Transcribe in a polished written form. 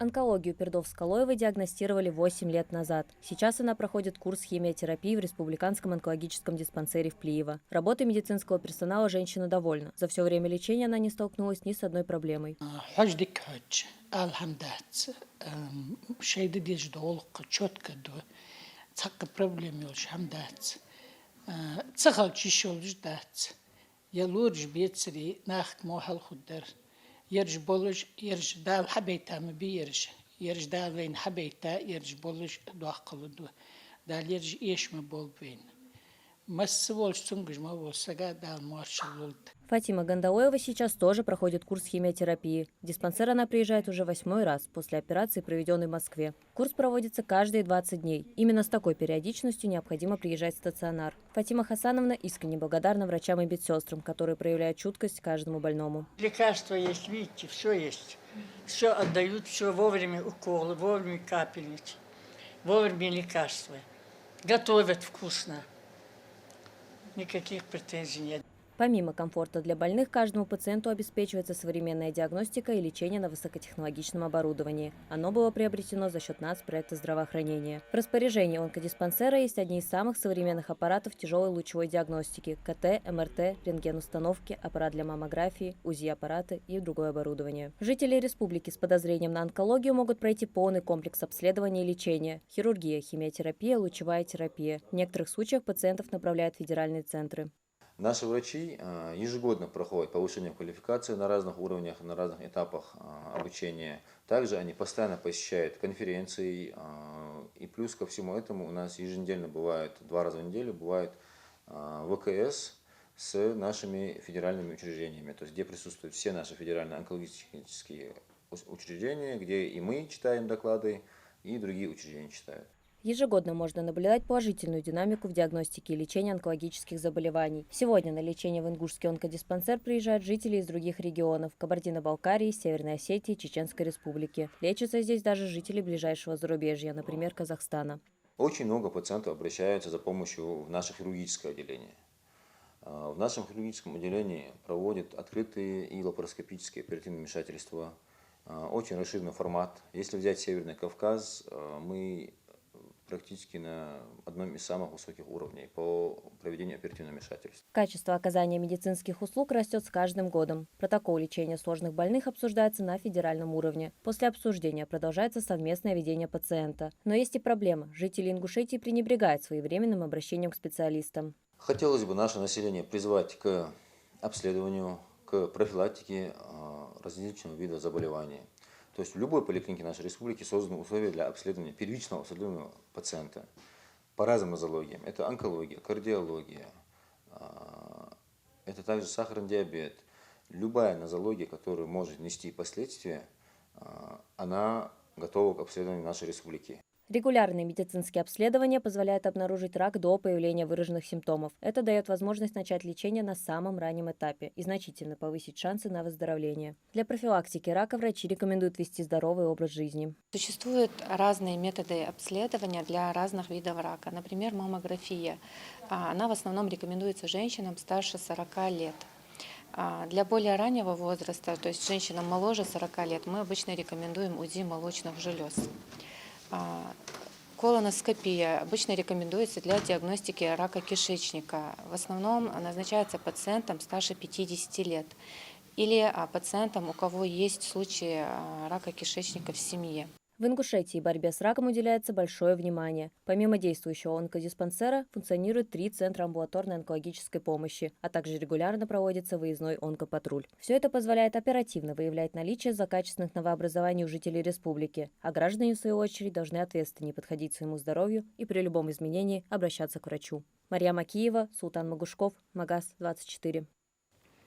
Онкологию Пердовскалоевой диагностировали 8 лет назад. Сейчас она проходит курс химиотерапии в Республиканском онкологическом диспансере в Плиево. Работой медицинского персонала женщина довольна. За все время лечения она не столкнулась ни с одной проблемой. حجدك حج الحمدات شيء ديش دولق четко до цак проблем юлш хамдат цахал чишолж дат я лурж бецри нахт мохал худдар يرج بولج يرج دال حبيتا مبيرج يرج دال وين حبيتا يرج بولج دواقل دو دال يرج إيش ما بول بين مس волш цунгж ما волсага дал маршалулт. Фатима Гандаоева сейчас тоже проходит курс химиотерапии. В диспансер она приезжает уже 8-й раз после операции, проведенной в Москве. Курс проводится каждые 20 дней. Именно с такой периодичностью необходимо приезжать в стационар. Фатима Хасановна искренне благодарна врачам и медсестрам, которые проявляют чуткость к каждому больному. Лекарства есть, видите, все есть. Все отдают, все вовремя уколы, вовремя капельницы, вовремя лекарства. Готовят вкусно. Никаких претензий нет. Помимо комфорта для больных, каждому пациенту обеспечивается современная диагностика и лечение на высокотехнологичном оборудовании. Оно было приобретено за счет нацпроекта здравоохранения. В распоряжении онкодиспансера есть одни из самых современных аппаратов тяжелой лучевой диагностики – КТ, МРТ, рентгеnuстановки, аппарат для маммографии, УЗИ-аппараты и другое оборудование. Жители республики с подозрением на онкологию могут пройти полный комплекс обследования и лечения – хирургия, химиотерапия, лучевая терапия. В некоторых случаях пациентов направляют в федеральные центры. Наши врачи ежегодно проходят повышение квалификации на разных уровнях, на разных этапах обучения. Также они постоянно посещают конференции. И плюс ко всему этому у нас еженедельно бывает, 2 раза в неделю бывает ВКС с нашими федеральными учреждениями, то есть где присутствуют все наши федеральные онкологические учреждения, где и мы читаем доклады, и другие учреждения читают. Ежегодно можно наблюдать положительную динамику в диагностике и лечении онкологических заболеваний. Сегодня на лечение в Ингушский онкодиспансер приезжают жители из других регионов – Кабардино-Балкарии, Северной Осетии, Чеченской Республики. Лечатся здесь даже жители ближайшего зарубежья, например, Казахстана. Очень много пациентов обращаются за помощью в наше хирургическое отделение. В нашем хирургическом отделении проводят открытые и лапароскопические оперативные вмешательства. Очень расширенный формат. Если взять Северный Кавказ, мы практически на одном из самых высоких уровней по проведению оперативных вмешательств. Качество оказания медицинских услуг растет с каждым годом. Протокол лечения сложных больных обсуждается на федеральном уровне. После обсуждения продолжается совместное ведение пациента. Но есть и проблема. Жители Ингушетии пренебрегают своевременным обращением к специалистам. Хотелось бы наше население призвать к обследованию, к профилактике различных видов заболеваний. То есть в любой поликлинике нашей республики созданы условия для обследования, первичного обследования пациента по разным нозологиям. Это онкология, кардиология, это также сахарный диабет. Любая нозология, которая может нести последствия, она готова к обследованию в нашей республике. Регулярные медицинские обследования позволяют обнаружить рак до появления выраженных симптомов. Это дает возможность начать лечение на самом раннем этапе и значительно повысить шансы на выздоровление. Для профилактики рака врачи рекомендуют вести здоровый образ жизни. Существуют разные методы обследования для разных видов рака. Например, маммография. Она в основном рекомендуется женщинам старше 40 лет. Для более раннего возраста, то есть женщинам моложе 40 лет, мы обычно рекомендуем УЗИ молочных желез. Колоноскопия обычно рекомендуется для диагностики рака кишечника. В основном назначается пациентам старше 50 лет или пациентам, у кого есть случаи рака кишечника в семье. В Ингушетии борьбе с раком уделяется большое внимание. Помимо действующего онкодиспансера, функционирует 3 центра амбулаторной онкологической помощи, а также регулярно проводится выездной онкопатруль. Все это позволяет оперативно выявлять наличие злокачественных новообразований у жителей республики, а граждане, в свою очередь, должны ответственнее подходить к своему здоровью и при любом изменении обращаться к врачу. Мария Макиева, Султан Магушков, Магаз 24.